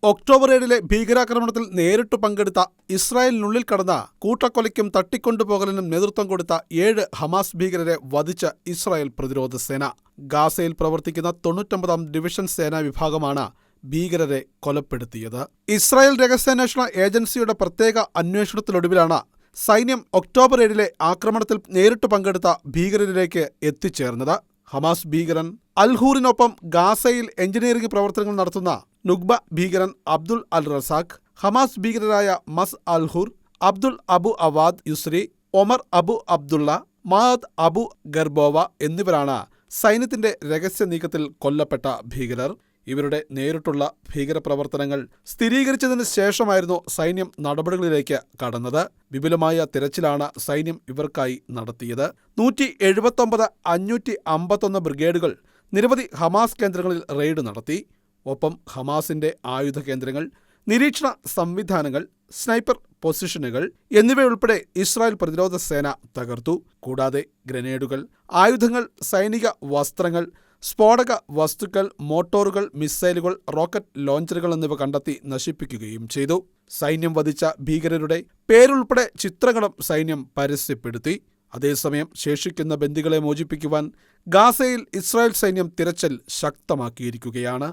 October 7 ഭീകരാക്രമണത്തിൽ നേരിട്ട് പങ്കെടുത്ത, ഇസ്രായേലിനുള്ളിൽ കടന്ന കൂട്ടക്കൊലയ്ക്കും തട്ടിക്കൊണ്ടുപോകലിനും നേതൃത്വം കൊടുത്ത 7 ഹമാസ് ഭീകരരെ വധിച്ച ഇസ്രായേൽ പ്രതിരോധ സേന. ഗാസയിൽ പ്രവർത്തിക്കുന്ന 99-ാം ഡിവിഷൻ സേനാ വിഭാഗമാണ് ഭീകരരെ കൊലപ്പെടുത്തിയത്. ഇസ്രായേൽ രഹസ്യാന്വേഷണ ഏജൻസിയുടെ പ്രത്യേക അന്വേഷണത്തിനൊടുവിലാണ് സൈന്യം ഒക്ടോബർ 7 ആക്രമണത്തിൽ നേരിട്ട് പങ്കെടുത്ത ഭീകരരിലേക്ക് എത്തിച്ചേർന്നത്. ഹമാസ് ഭീകരൻ അൽഹൂറിനൊപ്പം ഗാസയിൽ എഞ്ചിനീയറിംഗ് പ്രവർത്തനങ്ങൾ നടത്തുന്ന നുക്ബ ഭീകരൻ അബ്ദുൾ അൽ റസാഖ്, ഹമാസ് ഭീകരരായ മസ് അൽഹൂർ, അബ്ദുൾ അബു അവാദ് യുസ്രി, ഒമർ അബു അബ്ദുള്ള, മാദ് അബു ഗർബോവ എന്നിവരാണ് സൈന്യത്തിന്റെ രഹസ്യ നീക്കത്തിൽ കൊല്ലപ്പെട്ട ഭീകരർ. ഇവരുടെ നേരിട്ടുള്ള ഭീകരപ്രവർത്തനങ്ങൾ സ്ഥിരീകരിച്ചതിന് ശേഷമായിരുന്നു സൈന്യം നടപടികളിലേക്ക് കടന്നത്. വിപുലമായ തിരച്ചിലാണ് സൈന്യം ഇവർക്കായി നടത്തിയത്. 179 551 ബ്രിഗേഡുകൾ നിരവധി ഹമാസ് കേന്ദ്രങ്ങളിൽ റെയ്ഡ് നടത്തി. ഒപ്പം ഹമാസിന്റെ ആയുധ കേന്ദ്രങ്ങൾ, നിരീക്ഷണ സംവിധാനങ്ങൾ, സ്നൈപ്പർ പൊസിഷനുകൾ എന്നിവയുൾപ്പെടെ ഇസ്രായേൽ പ്രതിരോധ സേന തകർത്തു. കൂടാതെ ഗ്രനേഡുകൾ, ആയുധങ്ങൾ, സൈനിക വസ്ത്രങ്ങൾ, സ്ഫോടക വസ്തുക്കൾ, മോട്ടോറുകൾ, മിസൈലുകൾ, റോക്കറ്റ് ലോഞ്ചറുകൾ എന്നിവ കണ്ടെത്തി നശിപ്പിക്കുകയും ചെയ്തു. സൈന്യം വധിച്ച ഭീകരരുടെ പേരുൾപ്പെടെ ചിത്രങ്ങളും സൈന്യം പരസ്യപ്പെടുത്തി. അതേസമയം ശേഷിക്കുന്ന ബന്ദികളെ മോചിപ്പിക്കുവാൻ ഗാസയിൽ ഇസ്രായേൽ സൈന്യം തിരച്ചിൽ ശക്തമാക്കിയിരിക്കുകയാണ്.